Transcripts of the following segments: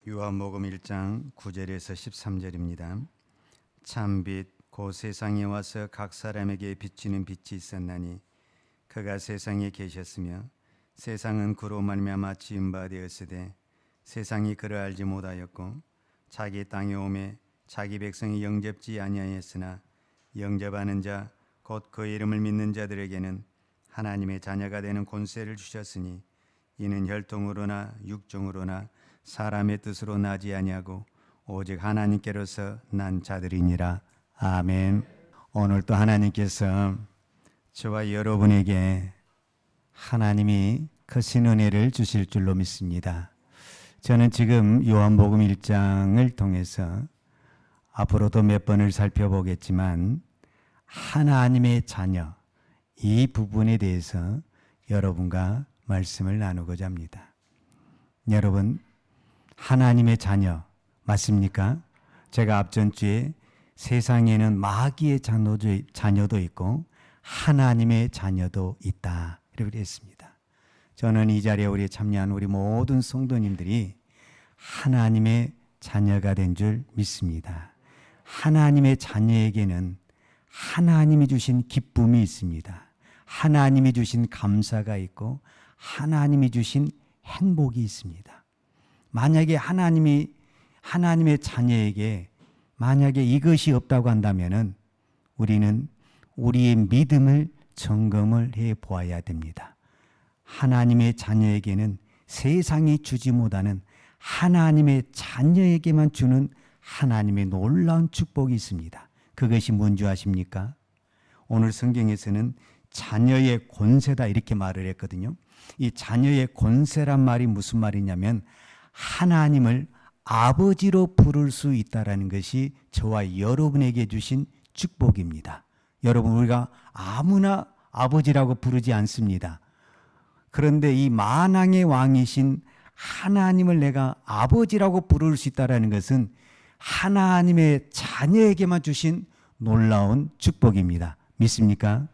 요한복음 1장 9절에서 13절입니다. 참빛 곧 세상에 와서 각 사람에게 비치는 빛이 있었나니 그가 세상에 계셨으며 세상은 그로 말미암아 지은 바 되었으되 세상이 그를 알지 못하였고 자기 땅에 오매 자기 백성이 영접지 아니하였으나 영접하는 자 곧 그 이름을 믿는 자들에게는 하나님의 자녀가 되는 권세를 주셨으니 이는 혈통으로나 육종으로나 사람의 뜻으로 나지 아니하고 오직 하나님께로서 난 자들이니라. 아멘. 오늘 또 하나님께서 저와 여러분에게 하나님이 크신 은혜를 주실 줄로 믿습니다. 저는 지금 요한복음 1장을 통해서 앞으로도 몇 번을 살펴보겠지만 하나님의 자녀 이 부분에 대해서 여러분과 말씀을 나누고자 합니다. 여러분 하나님의 자녀 맞습니까? 제가 앞전주에 세상에는 마귀의 자녀도 있고 하나님의 자녀도 있다 이렇게 했습니다. 저는 이 자리에 우리 참여한 우리 모든 성도님들이 하나님의 자녀가 된 줄 믿습니다. 하나님의 자녀에게는 하나님이 주신 기쁨이 있습니다. 하나님이 주신 감사가 있고 하나님이 주신 행복이 있습니다. 만약에 하나님의 자녀에게 만약에 이것이 없다고 한다면은 우리는 우리의 믿음을 점검을 해 보아야 됩니다. 하나님의 자녀에게는 세상이 주지 못하는 하나님의 자녀에게만 주는 하나님의 놀라운 축복이 있습니다. 그것이 뭔지 아십니까? 오늘 성경에서는 자녀의 권세다 이렇게 말을 했거든요. 이 자녀의 권세란 말이 무슨 말이냐면 하나님을 아버지로 부를 수 있다는 것이 저와 여러분에게 주신 축복입니다. 여러분 우리가 아무나 아버지라고 부르지 않습니다. 그런데 이 만왕의 왕이신 하나님을 내가 아버지라고 부를 수 있다는 것은 하나님의 자녀에게만 주신 놀라운 축복입니다. 믿습니까?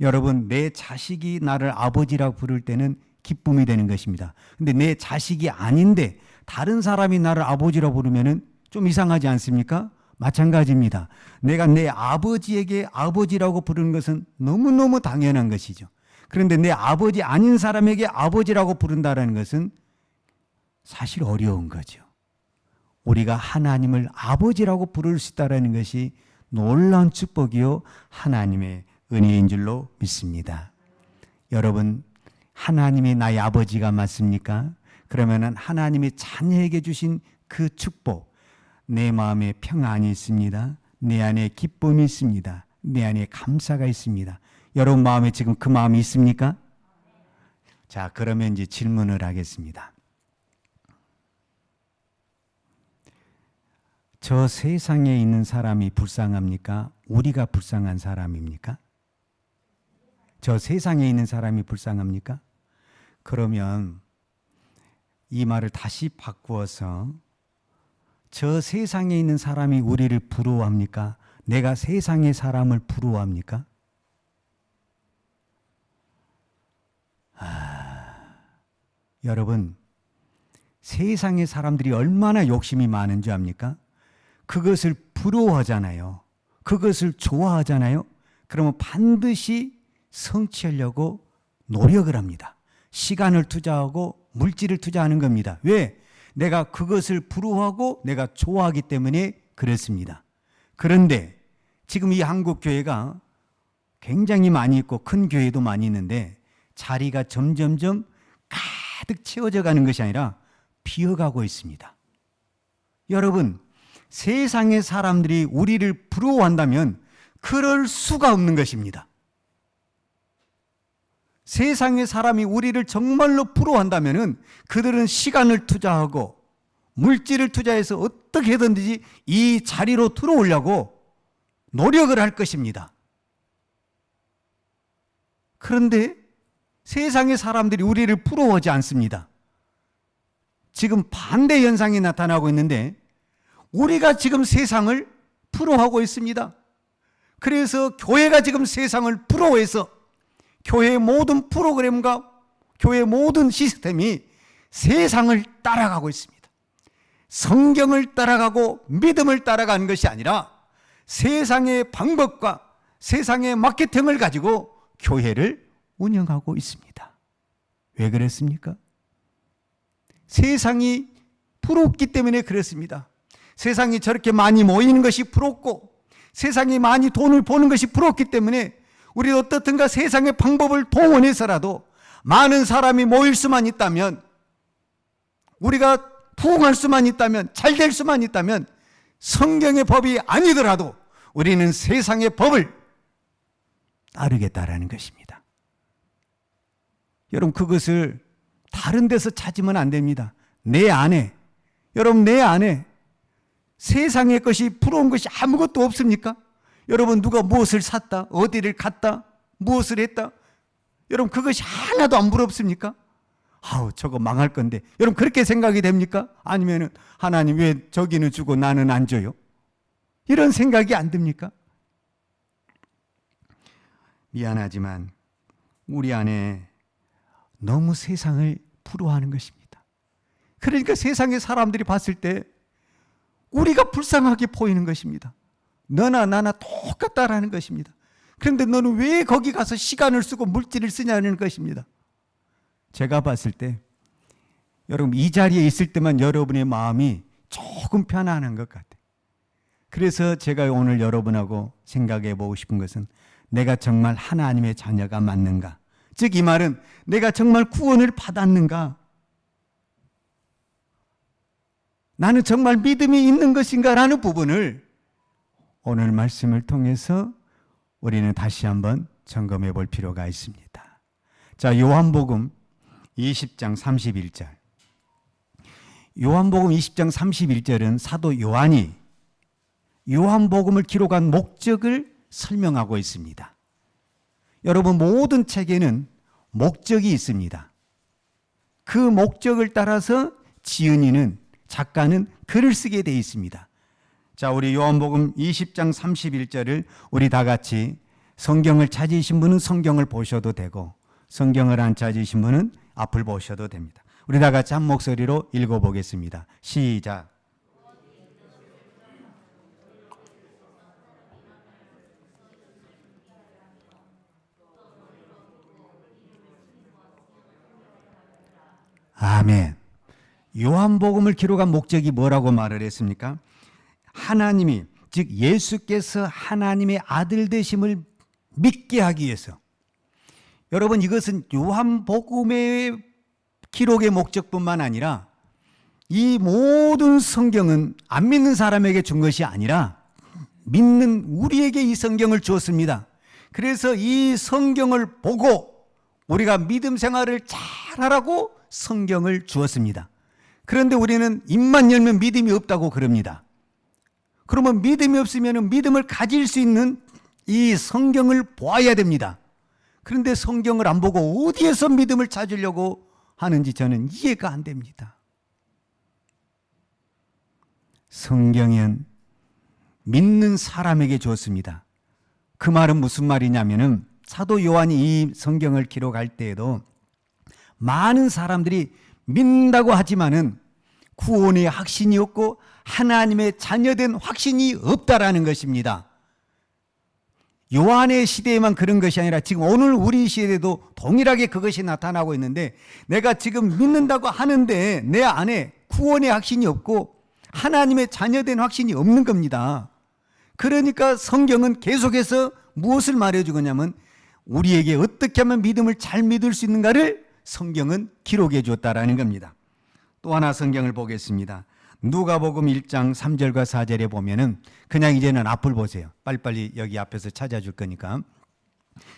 여러분 내 자식이 나를 아버지라고 부를 때는 기쁨이 되는 것입니다. 근데 내 자식이 아닌데 다른 사람이 나를 아버지라고 부르면은 좀 이상하지 않습니까? 마찬가지입니다. 내가 내 아버지에게 아버지라고 부르는 것은 너무너무 당연한 것이죠. 그런데 내 아버지 아닌 사람에게 아버지라고 부른다는 것은 사실 어려운 거죠. 우리가 하나님을 아버지라고 부를 수 있다는 것이 놀라운 축복이요 하나님의 은혜인 줄로 믿습니다. 여러분 하나님이 나의 아버지가 맞습니까? 그러면은 하나님이 자녀에게 주신 그 축복, 내 마음에 평안이 있습니다. 내 안에 기쁨이 있습니다. 내 안에 감사가 있습니다. 여러분 마음에 지금 그 마음이 있습니까? 자, 그러면 이제 질문을 하겠습니다. 저 세상에 있는 사람이 불쌍합니까? 우리가 불쌍한 사람입니까? 저 세상에 있는 사람이 불쌍합니까? 그러면 이 말을 다시 바꾸어서 저 세상에 있는 사람이 우리를 부러워합니까? 내가 세상의 사람을 부러워합니까? 여러분 세상의 사람들이 얼마나 욕심이 많은 줄 압니까? 그것을 부러워하잖아요. 그것을 좋아하잖아요. 그러면 반드시 성취하려고 노력을 합니다. 시간을 투자하고 물질을 투자하는 겁니다. 왜? 내가 그것을 부러워하고 내가 좋아하기 때문에 그렇습니다. 그런데 지금 이 한국 교회가 굉장히 많이 있고 큰 교회도 많이 있는데 자리가 점점점 가득 채워져 가는 것이 아니라 비어가고 있습니다. 여러분 세상의 사람들이 우리를 부러워한다면 그럴 수가 없는 것입니다. 세상의 사람이 우리를 정말로 부러워한다면 그들은 시간을 투자하고 물질을 투자해서 어떻게든지 이 자리로 들어오려고 노력을 할 것입니다. 그런데 세상의 사람들이 우리를 부러워하지 않습니다. 지금 반대 현상이 나타나고 있는데 우리가 지금 세상을 부러워하고 있습니다. 그래서 교회가 지금 세상을 부러워해서 교회의 모든 프로그램과 교회의 모든 시스템이 세상을 따라가고 있습니다. 성경을 따라가고 믿음을 따라가는 것이 아니라 세상의 방법과 세상의 마케팅을 가지고 교회를 운영하고 있습니다. 왜 그랬습니까? 세상이 부럽기 때문에 그렇습니다. 세상이 저렇게 많이 모이는 것이 부럽고 세상이 많이 돈을 버는 것이 부럽기 때문에 우리 어떻든가 세상의 방법을 동원해서라도 많은 사람이 모일 수만 있다면, 우리가 부흥할 수만 있다면, 잘 될 수만 있다면 성경의 법이 아니더라도 우리는 세상의 법을 따르겠다라는 것입니다. 여러분, 그것을 다른 데서 찾으면 안 됩니다. 내 안에, 여러분 내 안에 세상의 것이 부러운 것이 아무것도 없습니까? 여러분, 누가 무엇을 샀다, 어디를 갔다, 무엇을 했다, 여러분 그것이 하나도 안 부럽습니까? 아우, 저거 망할 건데. 여러분 그렇게 생각이 됩니까? 아니면은 하나님 왜 저기는 주고 나는 안 줘요? 이런 생각이 안 듭니까? 미안하지만 우리 안에 너무 세상을 부러워하는 것입니다. 그러니까 세상의 사람들이 봤을 때 우리가 불쌍하게 보이는 것입니다. 너나 나나 똑같다라는 것입니다. 그런데 너는 왜 거기 가서 시간을 쓰고 물질을 쓰냐는 것입니다. 제가 봤을 때 여러분 이 자리에 있을 때만 여러분의 마음이 조금 편안한 것 같아요. 그래서 제가 오늘 여러분하고 생각해 보고 싶은 것은 내가 정말 하나님의 자녀가 맞는가? 즉 이 말은 내가 정말 구원을 받았는가? 나는 정말 믿음이 있는 것인가? 라는 부분을 오늘 말씀을 통해서 우리는 다시 한번 점검해 볼 필요가 있습니다. 자, 요한복음 20장 31절. 요한복음 20장 31절은 사도 요한이 요한복음을 기록한 목적을 설명하고 있습니다. 여러분, 모든 책에는 목적이 있습니다. 그 목적을 따라서 지은이는, 작가는 글을 쓰게 되어 있습니다. 자, 우리 요한복음 20장 31절을 우리 다 같이, 성경을 찾으신 분은 성경을 보셔도 되고 성경을 안 찾으신 분은 앞을 보셔도 됩니다. 우리 다 같이 한 목소리로 읽어보겠습니다. 시작. 아멘. 요한복음을 기록한 목적이 뭐라고 말을 했습니까? 하나님이, 즉 예수께서 하나님의 아들 되심을 믿게 하기 위해서. 여러분, 이것은 요한복음의 기록의 목적뿐만 아니라 이 모든 성경은 안 믿는 사람에게 준 것이 아니라 믿는 우리에게 이 성경을 주었습니다. 그래서 이 성경을 보고 우리가 믿음 생활을 잘하라고 성경을 주었습니다. 그런데 우리는 입만 열면 믿음이 없다고 그럽니다. 그러면 믿음이 없으면 믿음을 가질 수 있는 이 성경을 보아야 됩니다. 그런데 성경을 안 보고 어디에서 믿음을 찾으려고 하는지 저는 이해가 안 됩니다. 성경은 믿는 사람에게 주었습니다. 그 말은 무슨 말이냐면은 사도 요한이 이 성경을 기록할 때에도 많은 사람들이 믿는다고 하지만은 구원의 확신이 없고 하나님의 자녀된 확신이 없다라는 것입니다. 요한의 시대에만 그런 것이 아니라 지금 오늘 우리 시대에도 동일하게 그것이 나타나고 있는데, 내가 지금 믿는다고 하는데 내 안에 구원의 확신이 없고 하나님의 자녀된 확신이 없는 겁니다. 그러니까 성경은 계속해서 무엇을 말해주냐면 우리에게 어떻게 하면 믿음을 잘 믿을 수 있는가를 성경은 기록해 주었다라는 겁니다. 또 하나 성경을 보겠습니다. 누가복음 1장 3절과 4절에 보면은, 그냥 이제는 앞을 보세요. 빨리빨리 여기 앞에서 찾아줄 거니까.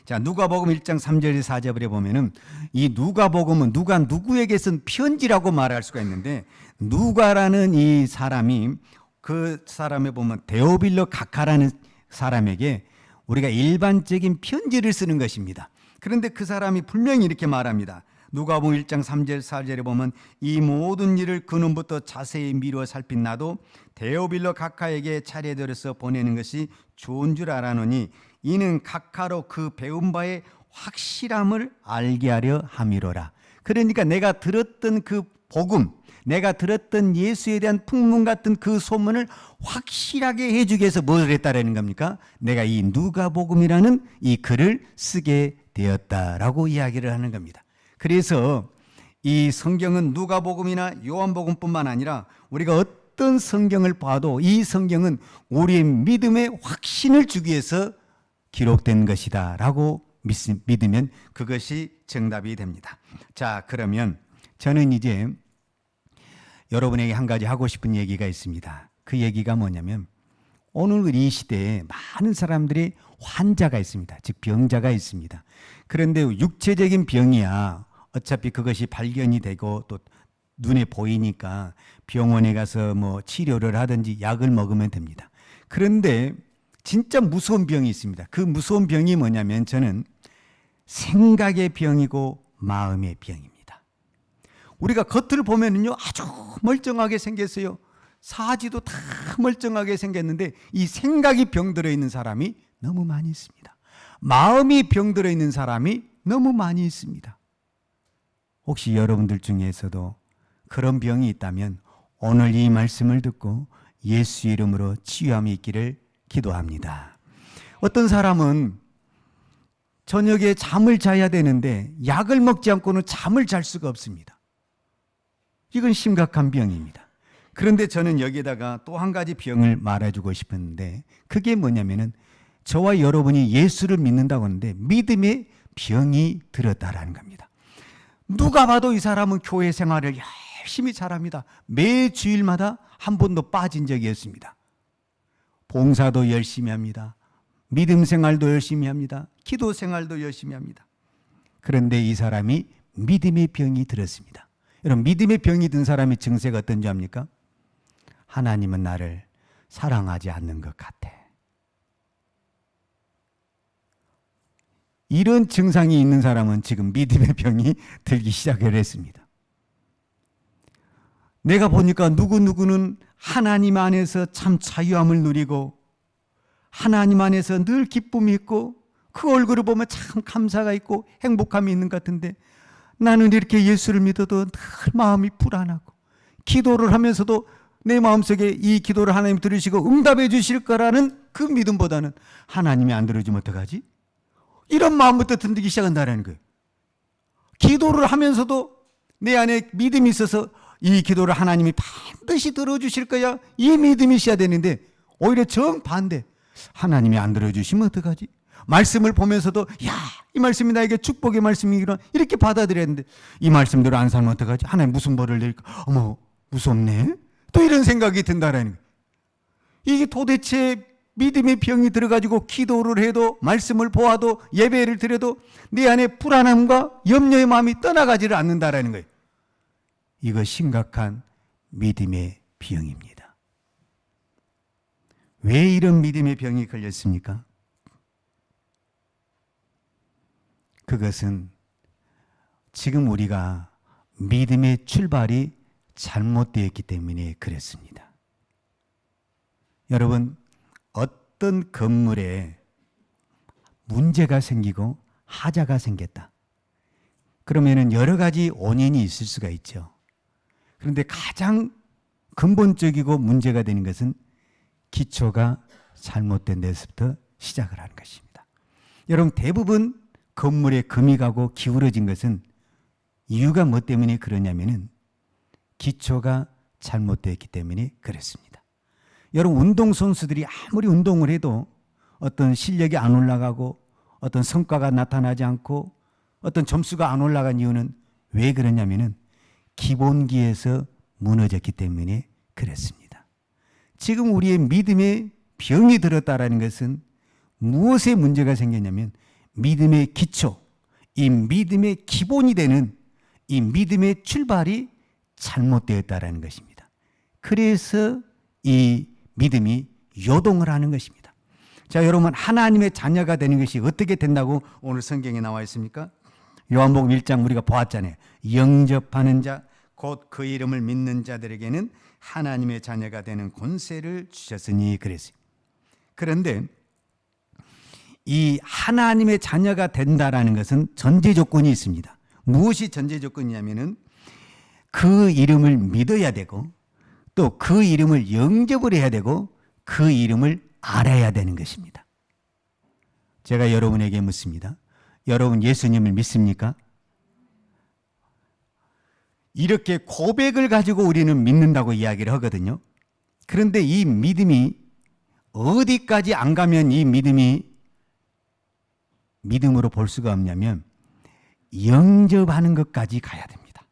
자, 누가복음 1장 3절에 4절에 보면은 이 누가복음은 누가 누구에게 쓴 편지라고 말할 수가 있는데, 누가라는 이 사람이, 그 사람에 보면 데오빌로 가카라는 사람에게 우리가 일반적인 편지를 쓰는 것입니다. 그런데 그 사람이 분명히 이렇게 말합니다. 누가복음 1장 3절 4절에 보면 이 모든 일을 그놈부터 자세히 미루어 살핀 나도 데오빌로 가카에게 차례들여서 보내는 것이 좋은 줄 알아노니 이는 가카로 그 배운 바의 확실함을 알게 하려 함이로라. 그러니까 내가 들었던 그 복음, 내가 들었던 예수에 대한 풍문 같은 그 소문을 확실하게 해주기 위해서 뭘 했다라는 겁니까? 내가 이 누가복음이라는 이 글을 쓰게 되었다라고 이야기를 하는 겁니다. 그래서 이 성경은 누가복음이나 요한복음뿐만 아니라 우리가 어떤 성경을 봐도 이 성경은 우리의 믿음의 확신을 주기 위해서 기록된 것이다 라고 믿으면 그것이 정답이 됩니다. 자, 그러면 저는 이제 여러분에게 한 가지 하고 싶은 얘기가 있습니다. 그 얘기가 뭐냐면 오늘 이 시대에 많은 사람들이 환자가 있습니다. 즉 병자가 있습니다. 그런데 육체적인 병이야 어차피 그것이 발견이 되고 또 눈에 보이니까 병원에 가서 뭐 치료를 하든지 약을 먹으면 됩니다. 그런데 진짜 무서운 병이 있습니다. 그 무서운 병이 뭐냐면 저는 생각의 병이고 마음의 병입니다. 우리가 겉을 보면은요 아주 멀쩡하게 생겼어요. 사지도 다 멀쩡하게 생겼는데 이 생각이 병들어 있는 사람이 너무 많이 있습니다. 마음이 병들어 있는 사람이 너무 많이 있습니다. 혹시 여러분들 중에서도 그런 병이 있다면 오늘 이 말씀을 듣고 예수 이름으로 치유함이 있기를 기도합니다. 어떤 사람은 저녁에 잠을 자야 되는데 약을 먹지 않고는 잠을 잘 수가 없습니다. 이건 심각한 병입니다. 그런데 저는 여기에다가 또 한 가지 병을 말해주고 싶었는데 그게 뭐냐면은 저와 여러분이 예수를 믿는다고 하는데 믿음의 병이 들었다라는 겁니다. 누가 봐도 이 사람은 교회 생활을 열심히 잘합니다. 매 주일마다 한 번도 빠진 적이 없습니다. 봉사도 열심히 합니다. 믿음 생활도 열심히 합니다. 기도 생활도 열심히 합니다. 그런데 이 사람이 믿음의 병이 들었습니다. 여러분 믿음의 병이 든 사람의 증세가 어떤지 압니까? 하나님은 나를 사랑하지 않는 것 같아. 이런 증상이 있는 사람은 지금 믿음의 병이 들기 시작을 했습니다. 내가 보니까 누구누구는 하나님 안에서 참 자유함을 누리고 하나님 안에서 늘 기쁨이 있고 그 얼굴을 보면 참 감사가 있고 행복함이 있는 것 같은데 나는 이렇게 예수를 믿어도 늘 마음이 불안하고 기도를 하면서도 내 마음속에 이 기도를 하나님 들으시고 응답해 주실 거라는 그 믿음보다는 하나님이 안 들어주면 어떡하지? 이런 마음부터 들기 시작한다는 거예요. 기도를 하면서도 내 안에 믿음이 있어서 이 기도를 하나님이 반드시 들어주실 거야 이 믿음이 있어야 되는데 오히려 정반대 하나님이 안 들어주시면 어떡하지? 말씀을 보면서도 이 말씀이 나에게 축복의 말씀이구나 이렇게 받아들였는데 이 말씀대로 안 살면 어떡하지? 하나님 무슨 벌을 내릴까? 어머 무섭네? 또 이런 생각이 든다라는 거예요. 이게 도대체 믿음의 병이 들어가지고 기도를 해도 말씀을 보아도 예배를 드려도 내 안에 불안함과 염려의 마음이 떠나가지를 않는다라는 거예요. 이거 심각한 믿음의 병입니다. 왜 이런 믿음의 병이 걸렸습니까? 그것은 지금 우리가 믿음의 출발이 잘못되었기 때문에 그랬습니다. 여러분, 어떤 건물에 문제가 생기고 하자가 생겼다. 그러면은 여러 가지 원인이 있을 수가 있죠. 그런데 가장 근본적이고 문제가 되는 것은 기초가 잘못된 데서부터 시작을 하는 것입니다. 여러분, 대부분 건물에 금이 가고 기울어진 것은 이유가 뭐 때문에 그러냐면은 기초가 잘못되었기 때문에 그렇습니다. 여러분 운동선수들이 아무리 운동을 해도 어떤 실력이 안 올라가고 어떤 성과가 나타나지 않고 어떤 점수가 안 올라간 이유는 왜 그러냐면은 기본기에서 무너졌기 때문에 그렇습니다. 지금 우리의 믿음에 병이 들었다라는 것은 무엇에 문제가 생겼냐면 믿음의 기초, 이 믿음의 기본이 되는 이 믿음의 출발이 잘못되었다라는 것입니다. 그래서 이 믿음이 요동을 하는 것입니다. 자, 여러분 하나님의 자녀가 되는 것이 어떻게 된다고 오늘 성경에 나와 있습니까? 요한복음 1장 우리가 보았잖아요. 영접하는 자, 곧 그 이름을 믿는 자들에게는 하나님의 자녀가 되는 권세를 주셨으니 그랬어요. 그런데 이 하나님의 자녀가 된다라는 것은 전제 조건이 있습니다. 무엇이 전제 조건이냐면은 그 이름을 믿어야 되고 또 그 이름을 영접을 해야 되고 그 이름을 알아야 되는 것입니다. 제가 여러분에게 묻습니다. 여러분 예수님을 믿습니까? 이렇게 고백을 가지고 우리는 믿는다고 이야기를 하거든요. 그런데 이 믿음이 어디까지 안 가면 이 믿음이 믿음으로 볼 수가 없냐면 영접하는 것까지 가야 됩니다.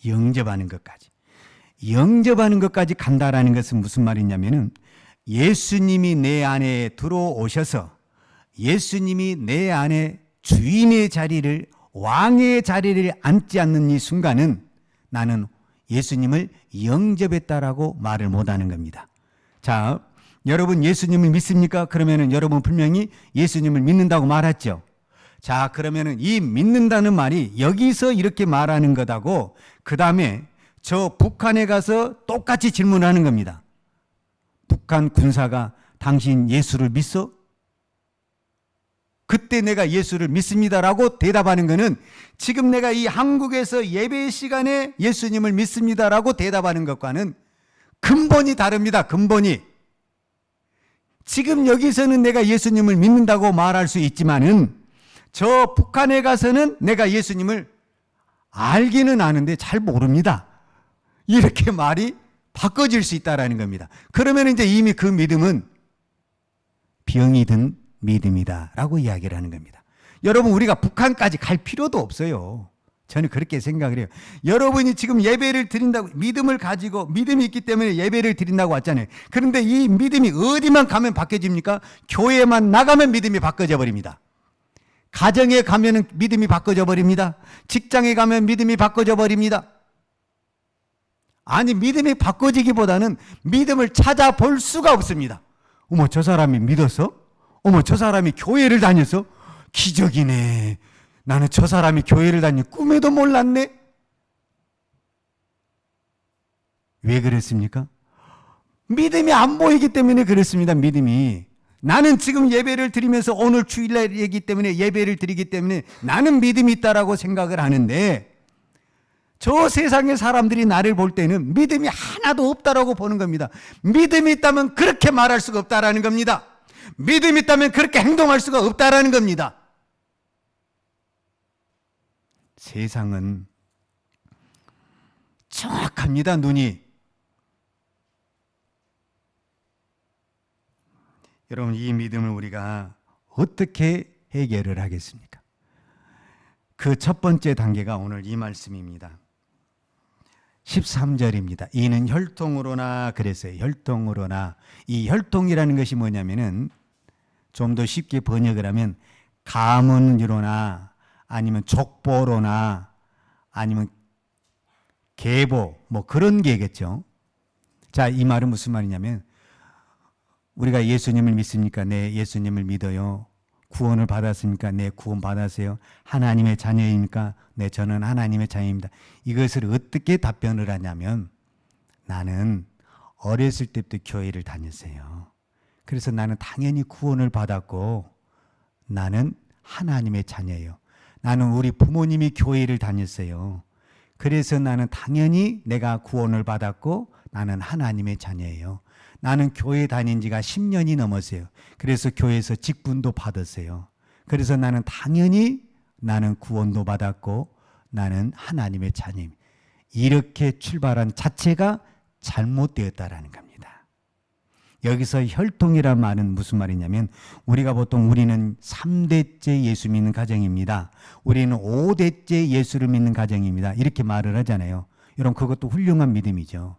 영접하는 것까지. 영접하는 것까지 간다라는 것은 무슨 말이냐면은 예수님이 내 안에 들어오셔서 예수님이 내 안에 주인의 자리를 왕의 자리를 앉지 않는 이 순간은 나는 예수님을 영접했다라고 말을 못하는 겁니다. 자, 여러분 예수님을 믿습니까? 그러면은 여러분 분명히 예수님을 믿는다고 말했죠. 자, 그러면은 이 믿는다는 말이 여기서 이렇게 말하는 것하고 그 다음에 저 북한에 가서 똑같이 질문하는 겁니다. 북한 군사가 당신 예수를 믿어? 그때 내가 예수를 믿습니다라고 대답하는 것은 지금 내가 이 한국에서 예배 시간에 예수님을 믿습니다라고 대답하는 것과는 근본이 다릅니다. 근본이. 지금 여기서는 내가 예수님을 믿는다고 말할 수 있지만은 저 북한에 가서는 내가 예수님을 알기는 아는데 잘 모릅니다. 이렇게 말이 바꿔질 수 있다라는 겁니다. 그러면 이제 이미 그 믿음은 병이 든 믿음이다라고 이야기를 하는 겁니다. 여러분 우리가 북한까지 갈 필요도 없어요. 저는 그렇게 생각을 해요. 여러분이 지금 예배를 드린다고 믿음을 가지고 믿음이 있기 때문에 예배를 드린다고 왔잖아요. 그런데 이 믿음이 어디만 가면 바뀌어집니까? 교회만 나가면 믿음이 바뀌어져 버립니다. 가정에 가면 믿음이 바뀌어져 버립니다. 직장에 가면 믿음이 바뀌어져 버립니다. 아니 믿음이 바꿔지기보다는 믿음을 찾아볼 수가 없습니다. 어머 저 사람이 믿었어? 어머 저 사람이 교회를 다녔어? 기적이네. 나는 저 사람이 교회를 다니 꿈에도 몰랐네. 왜 그랬습니까? 믿음이 안 보이기 때문에 그렇습니다. 믿음이. 나는 지금 예배를 드리면서 오늘 주일날이기 때문에 예배를 드리기 때문에 나는 믿음이 있다라고 생각을 하는데 저 세상의 사람들이 나를 볼 때는 믿음이 하나도 없다라고 보는 겁니다. 믿음이 있다면 그렇게 말할 수가 없다라는 겁니다. 믿음이 있다면 그렇게 행동할 수가 없다라는 겁니다. 세상은 정확합니다. 눈이. 여러분 이 믿음을 우리가 어떻게 해결을 하겠습니까? 그 첫 번째 단계가 오늘 이 말씀입니다. 13절입니다. 이는 혈통으로나 그랬어요. 혈통으로나. 이 혈통이라는 것이 뭐냐면은 좀 더 쉽게 번역을 하면 가문으로나 아니면 족보로나 아니면 계보 뭐 그런 게겠죠. 자, 이 말은 무슨 말이냐면 우리가 예수님을 믿습니까? 네, 예수님을 믿어요. 구원을 받았습니까? 네, 구원 받았어요. 하나님의 자녀입니까? 네, 저는 하나님의 자녀입니다. 이것을 어떻게 답변을 하냐면 나는 어렸을 때부터 교회를 다녔어요. 그래서 나는 당연히 구원을 받았고 나는 하나님의 자녀예요. 나는 우리 부모님이 교회를 다녔어요. 그래서 나는 당연히 내가 구원을 받았고 나는 하나님의 자녀예요. 나는 교회 다닌 지가 10년이 넘었어요. 그래서 교회에서 직분도 받았어요. 그래서 나는 당연히 나는 구원도 받았고 나는 하나님의 자녀입니다. 이렇게 출발한 자체가 잘못되었다라는 겁니다. 여기서 혈통이란 말은 무슨 말이냐면 우리가 보통 우리는 3대째 예수 믿는 가정입니다. 우리는 5대째 예수를 믿는 가정입니다. 이렇게 말을 하잖아요. 여러분 그것도 훌륭한 믿음이죠.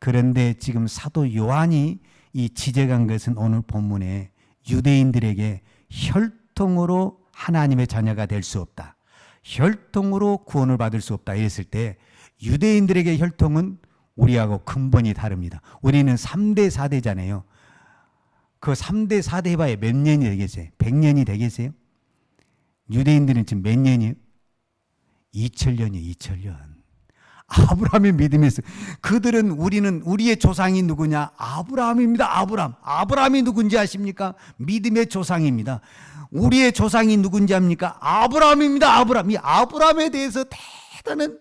그런데 지금 사도 요한이 이 지적한 것은 오늘 본문에 유대인들에게 혈통으로 하나님의 자녀가 될 수 없다. 혈통으로 구원을 받을 수 없다. 이랬을 때 유대인들에게 혈통은 우리하고 근본이 다릅니다. 우리는 3대 4대잖아요. 그 3대 4대 해봐야 몇 년이 되겠어요? 100년이 되겠어요? 유대인들은 지금 몇 년이에요? 2000년이에요. 2000년. 아브라함의 믿음에서 그들은 우리의 조상이 누구냐? 아브라함입니다. 아브라함이 누군지 아십니까? 믿음의 조상입니다. 우리의 조상이 누군지 압니까? 아브라함입니다. 이 아브라함에 대해서 대단한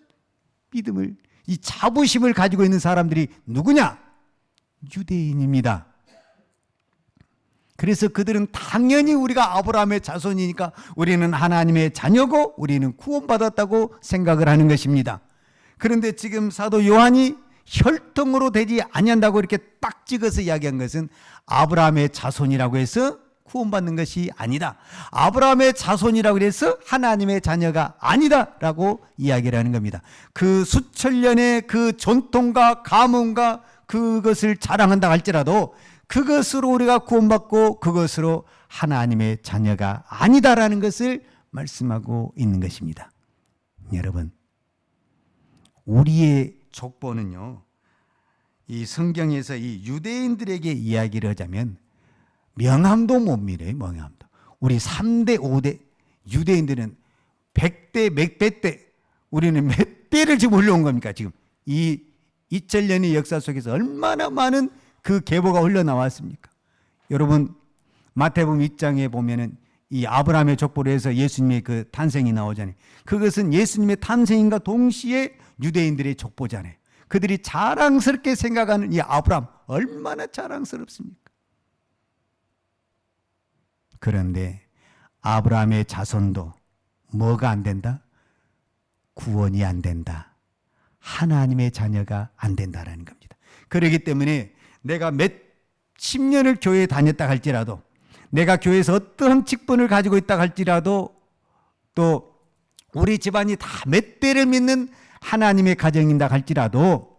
믿음을 이 자부심을 가지고 있는 사람들이 누구냐? 유대인입니다. 그래서 그들은 당연히 우리가 아브라함의 자손이니까 우리는 하나님의 자녀고 우리는 구원받았다고 생각을 하는 것입니다. 그런데 지금 사도 요한이 혈통으로 되지 아니한다고 이렇게 딱 찍어서 이야기한 것은 아브라함의 자손이라고 해서 구원받는 것이 아니다. 아브라함의 자손이라고 해서 하나님의 자녀가 아니다라고 이야기를 하는 겁니다. 그 수천 년의 그 전통과 가문과 그것을 자랑한다 할지라도 그것으로 우리가 구원받고 그것으로 하나님의 자녀가 아니다라는 것을 말씀하고 있는 것입니다. 여러분, 우리의 족보는요, 이 성경에서 이 유대인들에게 이야기를 하자면 명함도 못 밀어요. 명함도. 우리 3대 5대 유대인들은 100대 몇백 대, 우리는 몇 대를 지금 올려온 겁니까? 지금 이 2000년의 역사 속에서 얼마나 많은 그 계보가 흘러나왔습니까? 여러분, 마태복음 1장에 보면은 이 아브라함의 족보로 해서 예수님의 그 탄생이 나오잖아요. 그것은 예수님의 탄생인가 동시에 유대인들의 족보잖아요. 그들이 자랑스럽게 생각하는 이 아브라함, 얼마나 자랑스럽습니까? 그런데 아브라함의 자손도 뭐가 안 된다? 구원이 안 된다. 하나님의 자녀가 안 된다라는 겁니다. 그렇기 때문에 내가 몇 10년을 교회에 다녔다 할지라도, 내가 교회에서 어떠한 직분을 가지고 있다 할지라도, 또 우리 집안이 다 몇 대를 믿는 하나님의 가정인다 할지라도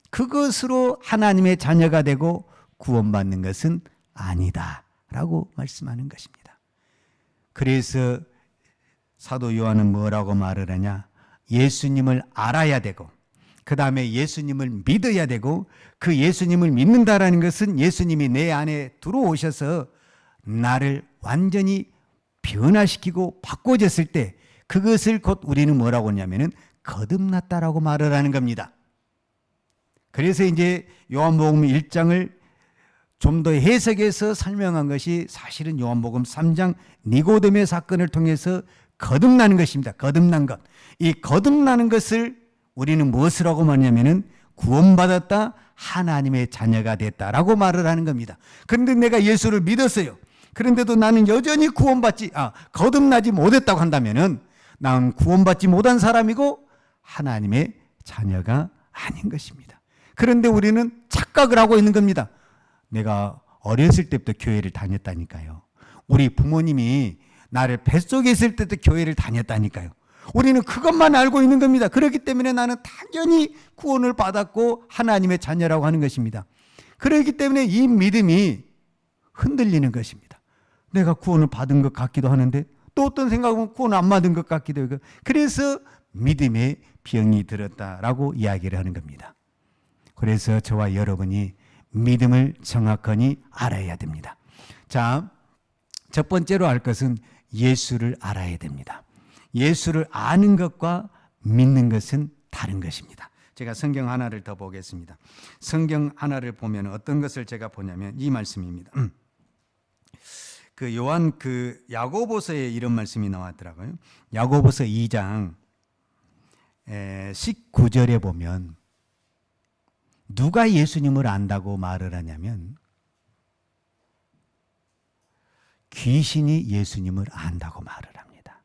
그것으로 하나님의 자녀가 되고 구원받는 것은 아니다라고 말씀하는 것입니다. 그래서 사도 요한은 뭐라고 말을 하냐? 예수님을 알아야 되고 그 다음에 예수님을 믿어야 되고, 그 예수님을 믿는다라는 것은 예수님이 내 안에 들어오셔서 나를 완전히 변화시키고 바꿔줬을 때 그것을 곧 우리는 뭐라고 하냐면은 거듭났다라고 말을 하는 겁니다. 그래서 이제 요한복음 1장을 좀 더 해석해서 설명한 것이 사실은 요한복음 3장 니고데모의 사건을 통해서 거듭나는 것입니다. 거듭난 것. 이 거듭나는 것을 우리는 무엇이라고 말하냐면은 구원받았다, 하나님의 자녀가 됐다라고 말을 하는 겁니다. 그런데 내가 예수를 믿었어요. 그런데도 나는 여전히 거듭나지 못했다고 한다면은 나는 구원받지 못한 사람이고 하나님의 자녀가 아닌 것입니다. 그런데 우리는 착각을 하고 있는 겁니다. 내가 어렸을 때부터 교회를 다녔다니까요. 우리 부모님이 나를 뱃속에 있을 때도 교회를 다녔다니까요. 우리는 그것만 알고 있는 겁니다. 그렇기 때문에 나는 당연히 구원을 받았고 하나님의 자녀라고 하는 것입니다. 그렇기 때문에 이 믿음이 흔들리는 것입니다. 내가 구원을 받은 것 같기도 하는데 또 어떤 생각은 구원을 안 받은 것 같기도 하고, 그래서 믿음의 병이 들었다라고 이야기를 하는 겁니다. 그래서 저와 여러분이 믿음을 정확하니 알아야 됩니다. 자, 첫 번째로 알 것은 예수를 알아야 됩니다. 예수를 아는 것과 믿는 것은 다른 것입니다. 제가 성경 하나를 더 보겠습니다. 성경 하나를 보면 어떤 것을 제가 보냐면 이 말씀입니다. 그 요한 그 야고보서에 이런 말씀이 나왔더라고요. 야고보서 2장 19절에 보면 누가 예수님을 안다고 말을 하냐면 귀신이 예수님을 안다고 말을 합니다.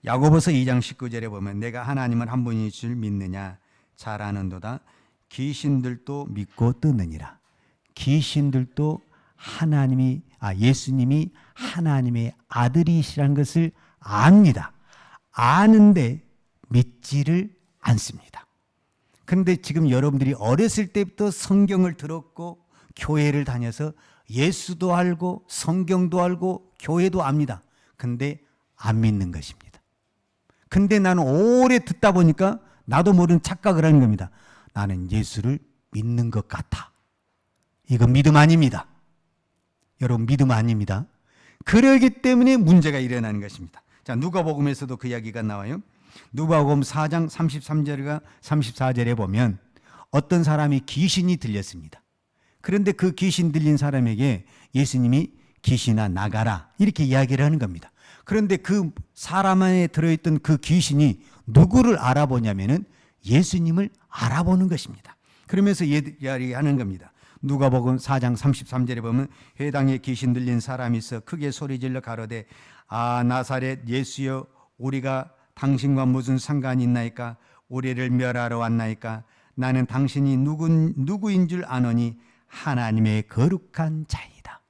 야고보서 2장 19절에 보면 내가 하나님은 한 분인 줄 믿느냐? 잘 아는도다. 귀신들도 믿고 뜨느니라. 귀신들도 예수님이 하나님의 아들이시라는 것을 압니다. 아는데 믿지를 않습니다. 그런데 지금 여러분들이 어렸을 때부터 성경을 들었고 교회를 다녀서 예수도 알고 성경도 알고 교회도 압니다. 근데 안 믿는 것입니다. 근데 나는 오래 듣다 보니까 나도 모르는 착각을 하는 겁니다. 나는 예수를 믿는 것 같아. 이거 믿음 아닙니다. 여러분, 믿음 아닙니다. 그러기 때문에 문제가 일어나는 것입니다. 자, 누가복음에서도 그 이야기가 나와요. 누가복음 4장 33절과 34절에 보면 어떤 사람이 귀신이 들렸습니다. 그런데 그 귀신 들린 사람에게 예수님이 귀신아 나가라 이렇게 이야기를 하는 겁니다. 그런데 그 사람 안에 들어있던 그 귀신이 누구를 알아보냐면은 예수님을 알아보는 것입니다. 그러면서 이야기하는 겁니다. 누가복음 4장 33절에 보면 회당에 귀신 들린 사람이 있어 크게 소리질러 가로되 아 나사렛 예수여 우리가 당신과 무슨 상관이 있나이까? 우리를 멸하러 왔나이까? 나는 당신이 누구인 줄 아노니 하나님의 거룩한 자이다.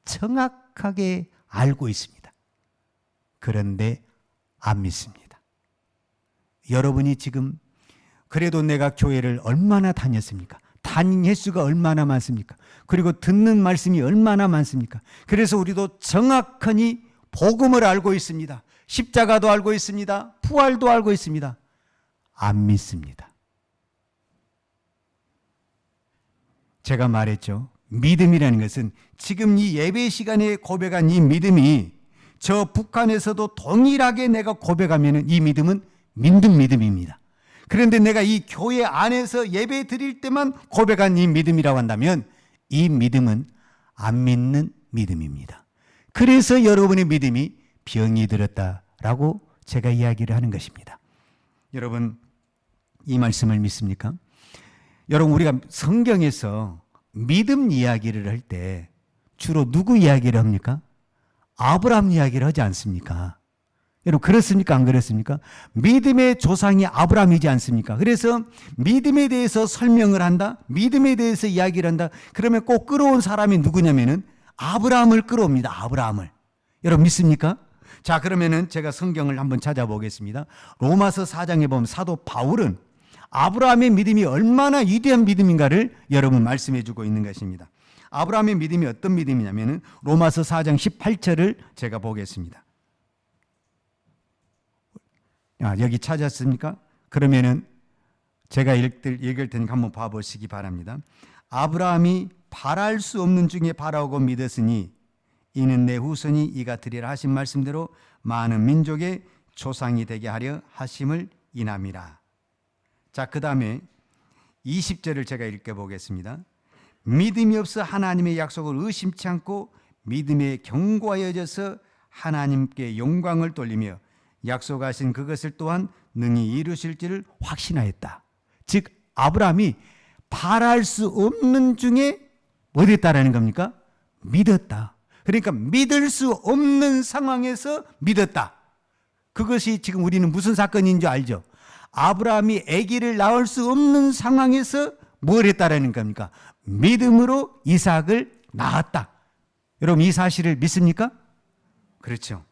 정확하게 알고 있습니다. 그런데 안 믿습니다. 여러분이 지금 그래도 내가 교회를 얼마나 다녔습니까? 다닌 횟수가 얼마나 많습니까? 그리고 듣는 말씀이 얼마나 많습니까? 그래서 우리도 정확하니 복음을 알고 있습니다. 십자가도 알고 있습니다. 부활도 알고 있습니다. 안 믿습니다. 제가 말했죠. 믿음이라는 것은 지금 이 예배 시간에 고백한 이 믿음이 저 북한에서도 동일하게 내가 고백하면 이 믿음은 믿는 믿음입니다. 그런데 내가 이 교회 안에서 예배 드릴 때만 고백한 이 믿음이라고 한다면 이 믿음은 안 믿는 믿음입니다. 그래서 여러분의 믿음이 병이 들었다라고 제가 이야기를 하는 것입니다. 여러분 이 말씀을 믿습니까? 여러분 우리가 성경에서 믿음 이야기를 할 때 주로 누구 이야기를 합니까? 아브라함 이야기를 하지 않습니까? 여러분 그렇습니까? 안 그렇습니까? 믿음의 조상이 아브라함이지 않습니까? 그래서 믿음에 대해서 설명을 한다. 믿음에 대해서 이야기를 한다. 그러면 꼭 끌어온 사람이 누구냐면은 아브라함을 끌어옵니다. 아브라함을. 여러분 믿습니까? 자 그러면은 제가 성경을 한번 찾아보겠습니다. 로마서 4장에 보면 사도 바울은 아브라함의 믿음이 얼마나 위대한 믿음인가를 여러분 말씀해 주고 있는 것입니다. 아브라함의 믿음이 어떤 믿음이냐면은 로마서 4장 18절을 제가 보겠습니다. 여기 찾았습니까? 그러면은 제가 읽을 테니까 한번 봐보시기 바랍니다. 아브라함이 바랄 수 없는 중에 바라고 믿었으니 이는 내 후손이 이가 드리라 하신 말씀대로 많은 민족의 조상이 되게 하려 하심을 인함이라. 자, 그 다음에 20절을 제가 읽어보겠습니다. 믿음이 없어 하나님의 약속을 의심치 않고 믿음에 견고하여져서 하나님께 영광을 돌리며 약속하신 그것을 또한 능히 이루실 줄을 확신하였다. 즉 아브라함이 바랄 수 없는 중에 어디 있다라는 겁니까? 믿었다. 그러니까 믿을 수 없는 상황에서 믿었다. 그것이 지금 우리는 무슨 사건인 줄 알죠? 아브라함이 아기를 낳을 수 없는 상황에서 뭘 했다라는 겁니까? 믿음으로 이삭을 낳았다. 여러분 이 사실을 믿습니까? 그렇죠.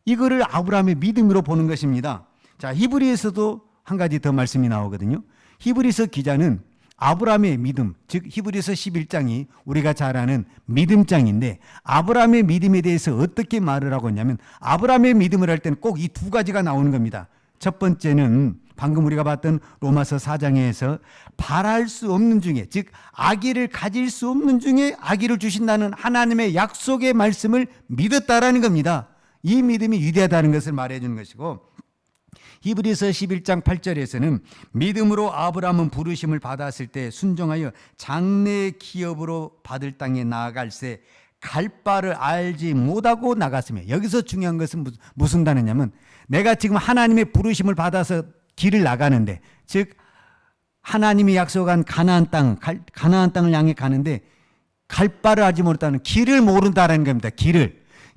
이거를 아브라함의 믿음으로 보는 것입니다. 자, 히브리에서도 한 가지 더 말씀이 나오거든요. 히브리서 기자는 아브라함의 믿음, 즉 히브리서 11장이 우리가 잘 아는 믿음장인데 아브라함의 믿음에 대해서 어떻게 말을 하고 있냐면 아브라함의 믿음을 할 때는 꼭 이 두 가지가 나오는 겁니다. 첫 번째는 방금 우리가 봤던 로마서 4장에서 바랄 수 없는 중에, 즉 아기를 가질 수 없는 중에 아기를 주신다는 하나님의 약속의 말씀을 믿었다라는 겁니다. 이 믿음이 위대하다는 것을 말해주는 것이고, 히브리서 11장 8절에서는 믿음으로 아브라함은 부르심을 받았을 때 순종하여 장래의 기업으로 받을 땅에 나아갈새 갈 바를 알지 못하고 나갔으며, 여기서 중요한 것은 무슨 단어냐면 내가 지금 하나님의 부르심을 받아서 길을 나가는데, 즉 하나님이 약속한 가나안 땅을 향해 가는데 갈 바를 알지 못하는, 길을 모른다는 겁니다.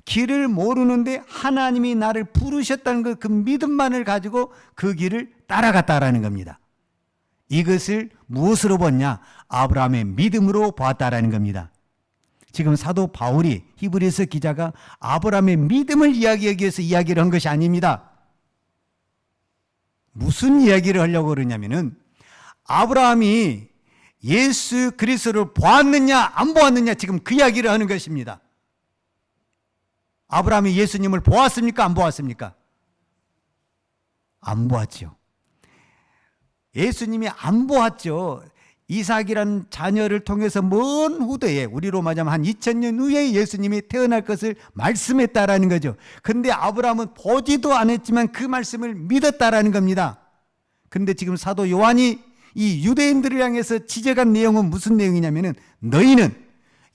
길을 모르는데 하나님이 나를 부르셨다는 그 믿음만을 가지고 그 길을 따라갔다라는 겁니다. 이것을 무엇으로 봤냐? 아브라함의 믿음으로 보았다라는 겁니다. 지금 사도 바울이, 히브리서 기자가 아브라함의 믿음을 이야기하기 위해서 이야기를 한 것이 아닙니다. 무슨 이야기를 하려고 그러냐면은 아브라함이 예수 그리스도를 보았느냐 안 보았느냐, 지금 그 이야기를 하는 것입니다. 아브라함이 예수님을 보았습니까? 안 보았습니까? 안 보았죠. 예수님이 안 보았죠. 이삭이라는 자녀를 통해서 먼 후대에, 우리로 말하자면 한 2000년 후에 예수님이 태어날 것을 말씀했다라는 거죠. 근데 아브라함은 보지도 않았지만 그 말씀을 믿었다라는 겁니다. 근데 지금 사도 요한이 이 유대인들을 향해서 지적한 내용은 무슨 내용이냐면은 너희는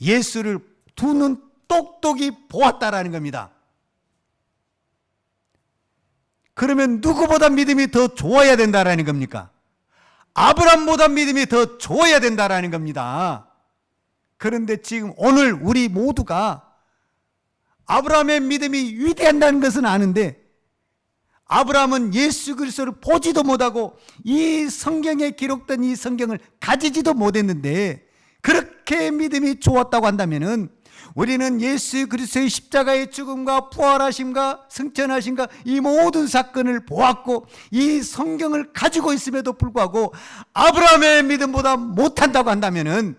예수를 두 눈 똑똑히 보았다라는 겁니다. 그러면 누구보다 믿음이 더 좋아야 된다라는 겁니까? 아브라함보다 믿음이 더 좋아야 된다라는 겁니다. 그런데 지금 오늘 우리 모두가 아브라함의 믿음이 위대한다는 것은 아는데 아브라함은 예수 그리스도를 보지도 못하고 이 성경에 기록된 이 성경을 가지지도 못했는데 그렇게 믿음이 좋았다고 한다면은 우리는 예수 그리스도의 십자가의 죽음과 부활하심과 승천하심과 이 모든 사건을 보았고 이 성경을 가지고 있음에도 불구하고 아브라함의 믿음보다 못한다고 한다면은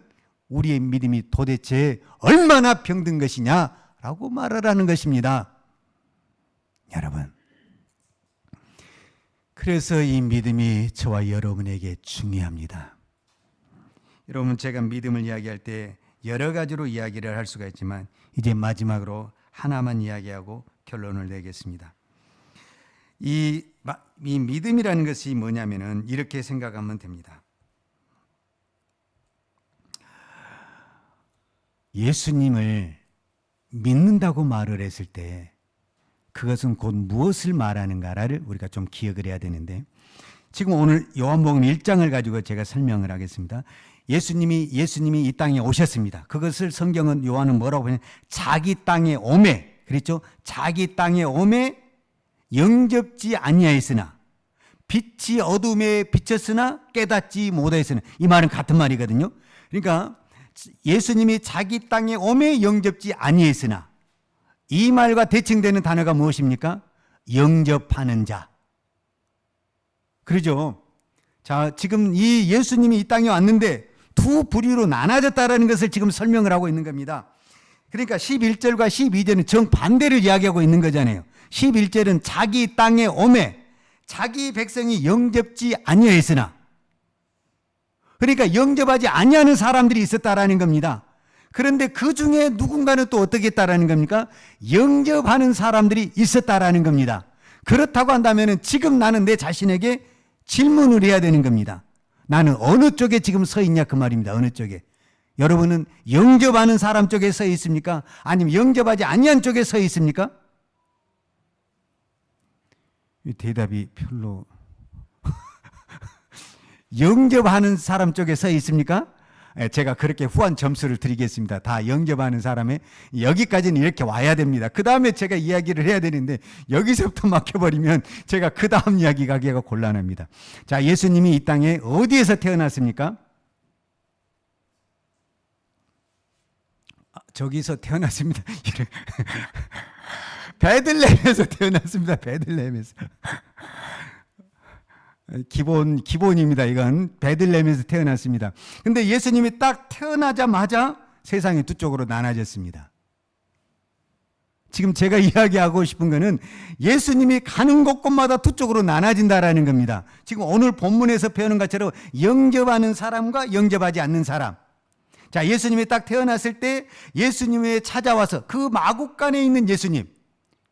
우리의 믿음이 도대체 얼마나 병든 것이냐라고 말을 하는 것입니다. 여러분, 그래서 이 믿음이 저와 여러분에게 중요합니다. 여러분, 제가 믿음을 이야기할 때 여러 가지로 이야기를 할 수가 있지만 이제 마지막으로 하나만 이야기하고 결론을 내겠습니다. 이 믿음이라는 것이 뭐냐면은 이렇게 생각하면 됩니다. 예수님을 믿는다고 말을 했을 때 그것은 곧 무엇을 말하는가를 우리가 좀 기억을 해야 되는데, 지금 오늘 요한복음 1장을 가지고 제가 설명을 하겠습니다. 예수님이 이 땅에 오셨습니다. 그것을 성경은 요한은 뭐라고 하냐면 자기 땅에 오매, 그랬죠? 자기 땅에 오매 영접지 아니하였으나 빛이 어둠에 비쳤으나 깨닫지 못하였으나, 이 말은 같은 말이거든요. 그러니까 예수님이 자기 땅에 오매 영접지 아니했으나, 이 말과 대칭되는 단어가 무엇입니까? 영접하는 자. 그러죠? 자, 지금 이 예수님이 이 땅에 왔는데 두 부류로 나눠졌다라는 것을 지금 설명을 하고 있는 겁니다. 그러니까 11절과 12절은 정반대를 이야기하고 있는 거잖아요. 11절은 자기 땅에 오매 자기 백성이 영접지 아니하였으나, 그러니까 영접하지 아니하는 사람들이 있었다라는 겁니다. 그런데 그 중에 누군가는 또 어떻게 했다라는 겁니까? 영접하는 사람들이 있었다라는 겁니다. 그렇다고 한다면 지금 나는 내 자신에게 질문을 해야 되는 겁니다. 나는 어느 쪽에 지금 서 있냐 그 말입니다. 어느 쪽에. 여러분은 영접하는 사람 쪽에 서 있습니까? 아니면 영접하지 아니한 쪽에 서 있습니까? 이 대답이 별로 영접하는 사람 쪽에 서 있습니까? 제가 그렇게 후한 점수를 드리겠습니다. 다 영접하는 사람의 여기까지는 이렇게 와야 됩니다. 그 다음에 제가 이야기를 해야 되는데 여기서부터 막혀버리면 제가 그 다음 이야기 가기가 곤란합니다. 자, 예수님이 이 땅에 어디에서 태어났습니까? 저기서 태어났습니다. 베들레헴에서 태어났습니다. 베들레헴에서. 기본입니다. 이건 베들레헴에서 태어났습니다. 근데 예수님이 딱 태어나자마자 세상이 두 쪽으로 나눠졌습니다. 지금 제가 이야기하고 싶은 거는 예수님이 가는 곳곳마다 두 쪽으로 나눠진다라는 겁니다. 지금 오늘 본문에서 배우는 것처럼 영접하는 사람과 영접하지 않는 사람. 자, 예수님이 딱 태어났을 때 예수님이 찾아와서 그 마국간에 있는 예수님.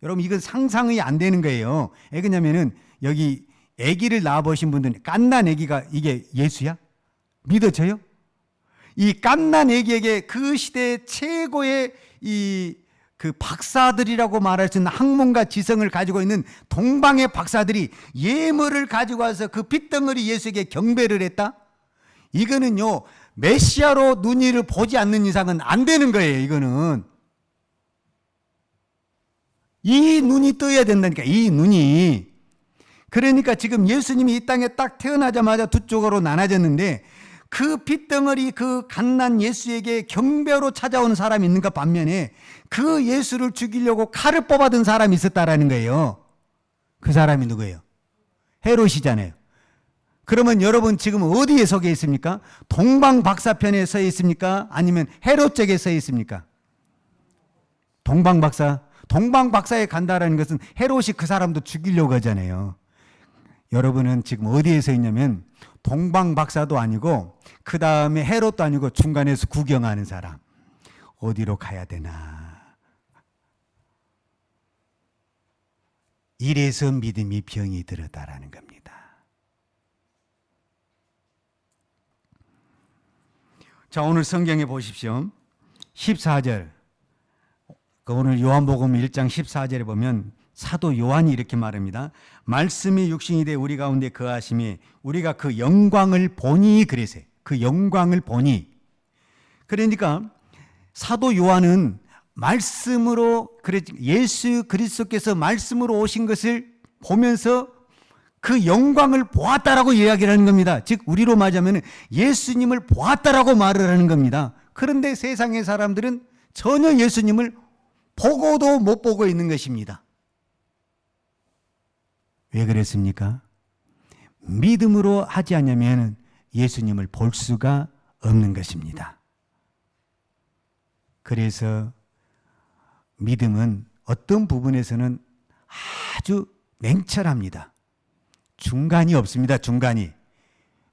여러분, 이건 상상이 안 되는 거예요. 왜 그러냐면은 여기 아기를 낳아보신 분들은 갓난 아기가 이게 예수야? 믿어져요? 이 갓난 아기에게 그 시대의 최고의 그 박사들이라고 말할 수 있는 학문과 지성을 가지고 있는 동방의 박사들이 예물을 가지고 와서 그 핏덩어리 예수에게 경배를 했다? 이거는요, 메시아로 눈이를 보지 않는 이상은 안 되는 거예요. 이거는 이 눈이 떠야 된다니까. 이 눈이. 그러니까 지금 예수님이 이 땅에 딱 태어나자마자 두 쪽으로 나눠졌는데 그 핏덩어리 그 갓난 예수에게 경배로 찾아온 사람이 있는가 반면에 그 예수를 죽이려고 칼을 뽑아든 사람이 있었다라는 거예요. 그 사람이 누구예요? 헤롯이잖아요. 그러면 여러분 지금 어디에 서 있습니까? 동방박사편에 서 있습니까? 아니면 헤롯 쪽에 서 있습니까? 동방박사. 동방박사에 간다라는 것은 헤롯이 그 사람도 죽이려고 하잖아요. 여러분은 지금 어디에 서 있냐면 동방박사도 아니고 그 다음에 헤롯도 아니고 중간에서 구경하는 사람. 어디로 가야 되나. 이래서 믿음이 병이 들었다라는 겁니다. 자, 오늘 성경에 보십시오. 14절. 오늘 요한복음 1장 14절에 보면 사도 요한이 이렇게 말합니다. 말씀이 육신이 돼 우리 가운데 거하심이 우리가 그 영광을 보니 그래서 그 영광을 보니. 그러니까 사도 요한은 말씀으로 예수 그리스도께서 말씀으로 오신 것을 보면서 그 영광을 보았다라고 이야기를 하는 겁니다. 즉 우리로 말하자면 예수님을 보았다라고 말을 하는 겁니다. 그런데 세상의 사람들은 전혀 예수님을 보고도 못 보고 있는 것입니다. 왜 그랬습니까? 믿음으로 하지 않으면 예수님을 볼 수가 없는 것입니다. 그래서 믿음은 어떤 부분에서는 아주 냉철합니다. 중간이 없습니다. 중간이.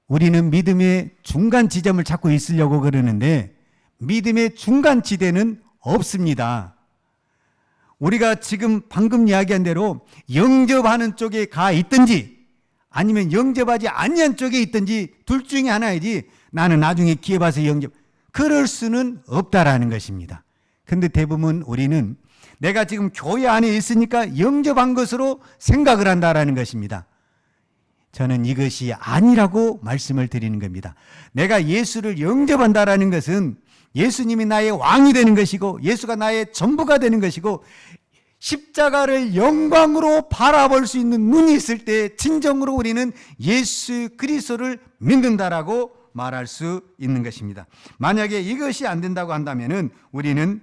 우리는 믿음의 중간 지점을 찾고 있으려고 그러는데 믿음의 중간 지대는 없습니다. 우리가 지금 방금 이야기한 대로 영접하는 쪽에 가 있든지 아니면 영접하지 않는 쪽에 있든지 둘 중에 하나이지 나는 나중에 기회 봐서 그럴 수는 없다라는 것입니다. 근데 대부분 우리는 내가 지금 교회 안에 있으니까 영접한 것으로 생각을 한다라는 것입니다. 저는 이것이 아니라고 말씀을 드리는 겁니다. 내가 예수를 영접한다라는 것은 예수님이 나의 왕이 되는 것이고 예수가 나의 전부가 되는 것이고 십자가를 영광으로 바라볼 수 있는 눈이 있을 때 진정으로 우리는 예수 그리스도를 믿는다라고 말할 수 있는 것입니다. 만약에 이것이 안 된다고 한다면 우리는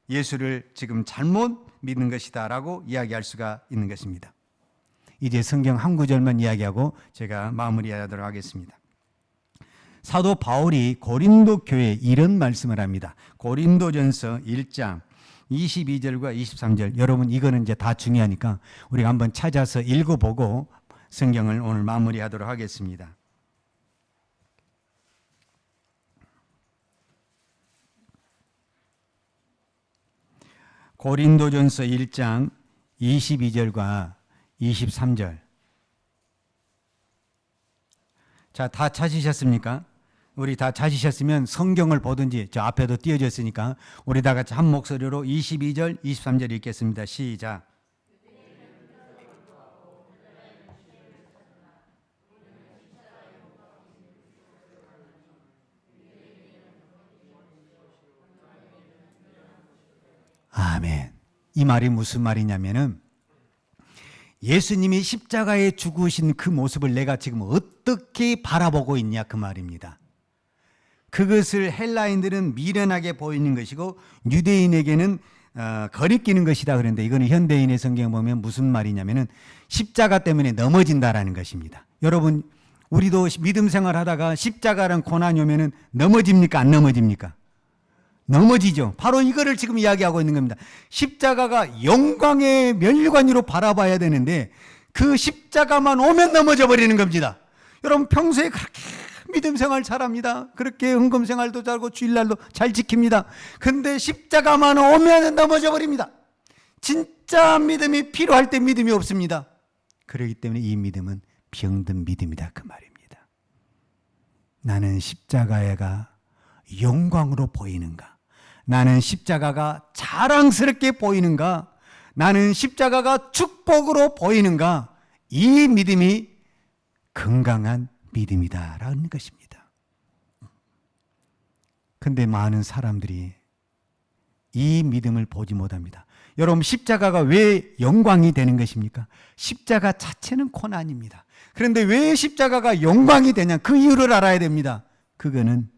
예수를 지금 잘못 믿는 것이다라고 이야기할 수가 있는 것입니다. 이제 성경 한 구절만 이야기하고 제가 마무리하도록 하겠습니다. 사도 바울이 고린도 교회에 이런 말씀을 합니다. 고린도전서 1장 22절과 23절. 여러분 이거는 이제 다 중요하니까 우리가 한번 찾아서 읽어보고 성경을 오늘 마무리하도록 하겠습니다. 고린도전서 1장 22절과 23절. 자, 다 찾으셨습니까? 우리 다 찾으셨으면 성경을 보든지 저 앞에도 띄어졌으니까 우리 다 같이 한 목소리로 22절, 23절 읽겠습니다. 시작. 아멘. 이 말이 무슨 말이냐면은 예수님이 십자가에 죽으신 그 모습을 내가 지금 어떻게 바라보고 있냐 그 말입니다. 그것을 헬라인들은 미련하게 보이는 것이고 유대인에게는 거리끼는 것이다 그런데 이거는 현대인의 성경에 보면 무슨 말이냐면은 십자가 때문에 넘어진다라는 것입니다. 여러분 우리도 믿음 생활하다가 십자가란 고난이 오면은 넘어집니까 안 넘어집니까? 넘어지죠. 바로 이거를 지금 이야기하고 있는 겁니다. 십자가가 영광의 면류관으로 바라봐야 되는데 그 십자가만 오면 넘어져 버리는 겁니다. 여러분 평소에 그렇게 믿음 생활 잘합니다. 그렇게 헌금 생활도 잘하고 주일날도 잘 지킵니다. 근데 십자가만 오면 넘어져 버립니다. 진짜 믿음이 필요할 때 믿음이 없습니다. 그렇기 때문에 이 믿음은 병든 믿음이다 그 말입니다. 나는 십자가가 영광으로 보이는가? 나는 십자가가 자랑스럽게 보이는가? 나는 십자가가 축복으로 보이는가? 이 믿음이 건강한 믿음이다라는 것입니다. 그런데 많은 사람들이 이 믿음을 보지 못합니다. 여러분 십자가가 왜 영광이 되는 것입니까? 십자가 자체는 고난입니다. 그런데 왜 십자가가 영광이 되냐? 그 이유를 알아야 됩니다. 그거는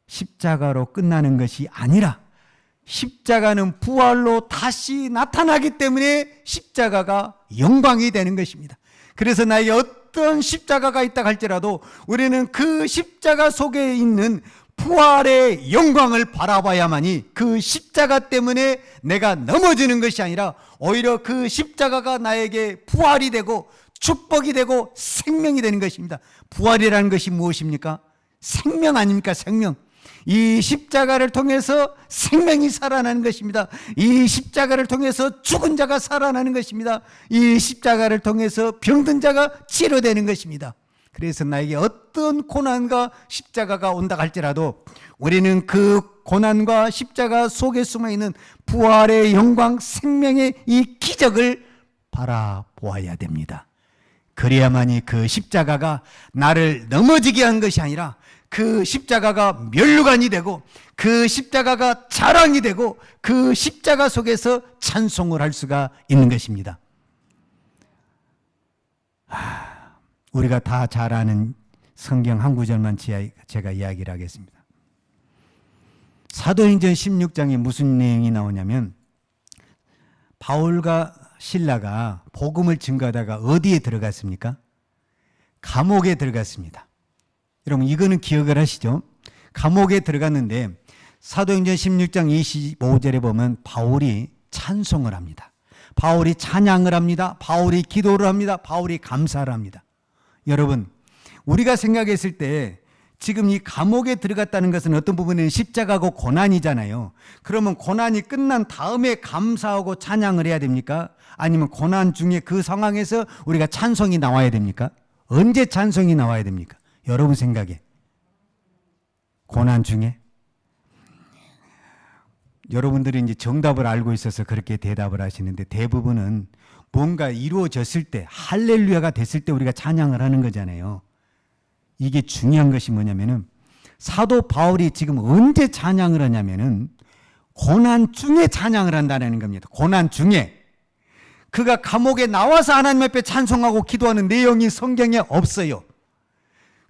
십자가로 끝나는 것이 아니라 십자가는 부활로 다시 나타나기 때문에 십자가가 영광이 되는 것입니다. 그래서 나에게 어떤 십자가가 있다 할지라도 우리는 그 십자가 속에 있는 부활의 영광을 바라봐야만이 그 십자가 때문에 내가 넘어지는 것이 아니라 오히려 그 십자가가 나에게 부활이 되고 축복이 되고 생명이 되는 것입니다. 부활이라는 것이 무엇입니까? 생명 아닙니까? 생명. 이 십자가를 통해서 생명이 살아나는 것입니다. 이 십자가를 통해서 죽은 자가 살아나는 것입니다. 이 십자가를 통해서 병든 자가 치료되는 것입니다. 그래서 나에게 어떤 고난과 십자가가 온다 할지라도 우리는 그 고난과 십자가 속에 숨어있는 부활의 영광, 생명의 이 기적을 바라보아야 됩니다. 그래야만이 그 십자가가 나를 넘어지게 한 것이 아니라 그 십자가가 면류관이 되고 그 십자가가 자랑이 되고 그 십자가 속에서 찬송을 할 수가 있는 것입니다. 우리가 다 잘 아는 성경 한 구절만 제가 이야기를 하겠습니다. 사도행전 16장에 무슨 내용이 나오냐면 바울과 실라가 복음을 증거하다가 어디에 들어갔습니까? 감옥에 들어갔습니다. 여러분 이거는 기억을 하시죠? 감옥에 들어갔는데 사도행전 16장 25절에 보면 바울이 찬송을 합니다. 바울이 찬양을 합니다. 바울이 기도를 합니다. 바울이 감사를 합니다. 여러분 우리가 생각했을 때 지금 이 감옥에 들어갔다는 것은 어떤 부분에는 십자가고 고난이잖아요. 그러면 고난이 끝난 다음에 감사하고 찬양을 해야 됩니까? 아니면 고난 중에 그 상황에서 우리가 찬송이 나와야 됩니까? 언제 찬송이 나와야 됩니까? 여러분 생각에 고난 중에? 여러분들이 이제 정답을 알고 있어서 그렇게 대답을 하시는데 대부분은 뭔가 이루어졌을 때 할렐루야가 됐을 때 우리가 찬양을 하는 거잖아요. 이게 중요한 것이 뭐냐면은 사도 바울이 지금 언제 찬양을 하냐면은 고난 중에 찬양을 한다는 겁니다. 고난 중에. 그가 감옥에 나와서 하나님 앞에 찬송하고 기도하는 내용이 성경에 없어요.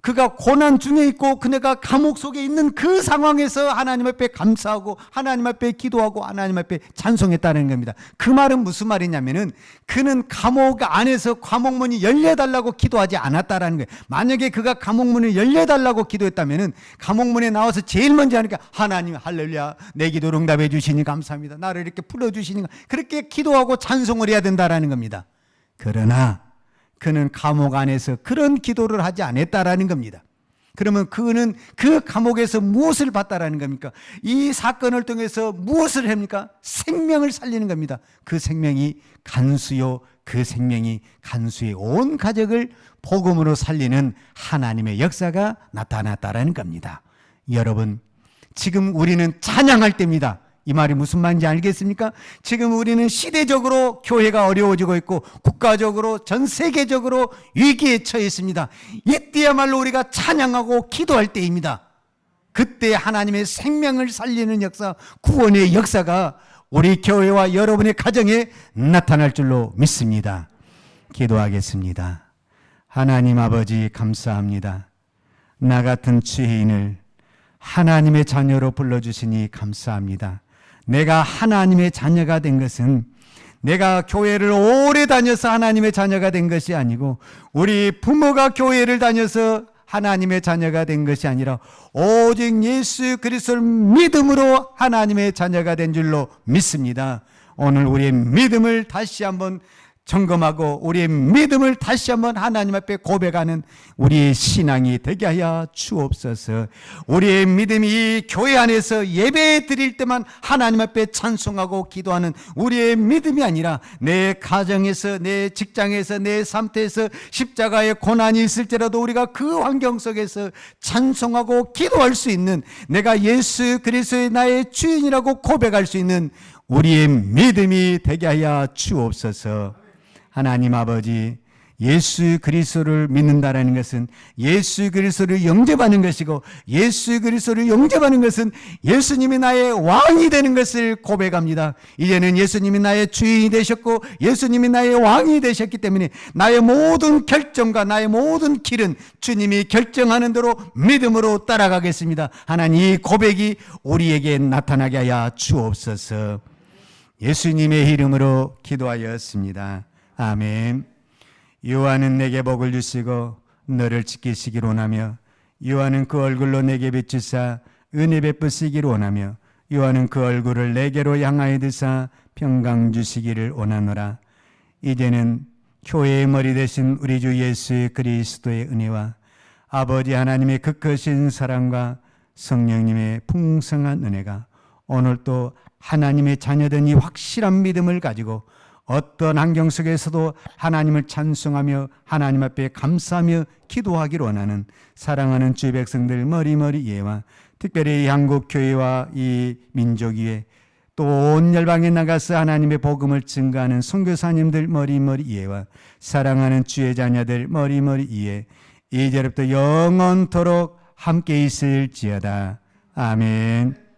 그가 고난 중에 있고 그네가 감옥 속에 있는 그 상황에서 하나님 앞에 감사하고 하나님 앞에 기도하고 하나님 앞에 찬송했다는 겁니다. 그 말은 무슨 말이냐면은 그는 감옥 안에서 감옥문이 열려달라고 기도하지 않았다라는 거예요. 만약에 그가 감옥문을 열려달라고 기도했다면은 감옥문에 나와서 제일 먼저 하니까 하나님 할렐루야 내 기도를 응답해 주시니 감사합니다. 나를 이렇게 풀어주시니 그렇게 기도하고 찬송을 해야 된다라는 겁니다. 그러나 그는 감옥 안에서 그런 기도를 하지 않았다라는 겁니다. 그러면 그는 그 감옥에서 무엇을 받다라는 겁니까? 이 사건을 통해서 무엇을 합니까? 생명을 살리는 겁니다. 그 생명이 간수요, 그 생명이 간수의 온 가족을 복음으로 살리는 하나님의 역사가 나타났다라는 겁니다. 여러분, 지금 우리는 찬양할 때입니다. 이 말이 무슨 말인지 알겠습니까? 지금 우리는 시대적으로 교회가 어려워지고 있고 국가적으로 전 세계적으로 위기에 처해 있습니다. 이때야말로 우리가 찬양하고 기도할 때입니다. 그때 하나님의 생명을 살리는 역사, 구원의 역사가 우리 교회와 여러분의 가정에 나타날 줄로 믿습니다. 기도하겠습니다. 하나님 아버지 감사합니다. 나 같은 죄인을 하나님의 자녀로 불러주시니 감사합니다. 내가 하나님의 자녀가 된 것은 내가 교회를 오래 다녀서 하나님의 자녀가 된 것이 아니고 우리 부모가 교회를 다녀서 하나님의 자녀가 된 것이 아니라 오직 예수 그리스도를 믿음으로 하나님의 자녀가 된 줄로 믿습니다. 오늘 우리의 믿음을 다시 한번 점검하고 우리의 믿음을 다시 한번 하나님 앞에 고백하는 우리의 신앙이 되게 하여 주옵소서. 우리의 믿음이 교회 안에서 예배 드릴 때만 하나님 앞에 찬송하고 기도하는 우리의 믿음이 아니라 내 가정에서 내 직장에서 내 상태에서 십자가의 고난이 있을지라도 우리가 그 환경 속에서 찬송하고 기도할 수 있는 내가 예수 그리스도의 나의 주인이라고 고백할 수 있는 우리의 믿음이 되게 하여 주옵소서. 하나님 아버지, 예수 그리스도를 믿는다라는 것은 예수 그리스도를 영접하는 것이고 예수 그리스도를 영접하는 것은 예수님이 나의 왕이 되는 것을 고백합니다. 이제는 예수님이 나의 주인이 되셨고 예수님이 나의 왕이 되셨기 때문에 나의 모든 결정과 나의 모든 길은 주님이 결정하는 대로 믿음으로 따라가겠습니다. 하나님, 이 고백이 우리에게 나타나게 하여 주옵소서. 예수님의 이름으로 기도하였습니다. 아멘. 요한은 내게 복을 주시고 너를 지키시기를 원하며 요한은 그 얼굴로 내게 비추사 은혜 베푸시기를 원하며 요한은 그 얼굴을 내게로 향하여 드사 평강 주시기를 원하노라. 이제는 교회의 머리 되신 우리 주 예수 그리스도의 은혜와 아버지 하나님의 극크신 사랑과 성령님의 풍성한 은혜가 오늘 또 하나님의 자녀된 이 확실한 믿음을 가지고 어떤 환경 속에서도 하나님을 찬송하며 하나님 앞에 감사하며 기도하기를 원하는 사랑하는 주의 백성들 머리머리 예와 특별히 한국 교회와 이 민족 위에 또 온 열방에 나가서 하나님의 복음을 증거하는 선교사님들 머리머리 이해와 사랑하는 주의 자녀들 머리머리 이해 이제부터 영원토록 함께 있을지어다. 아멘.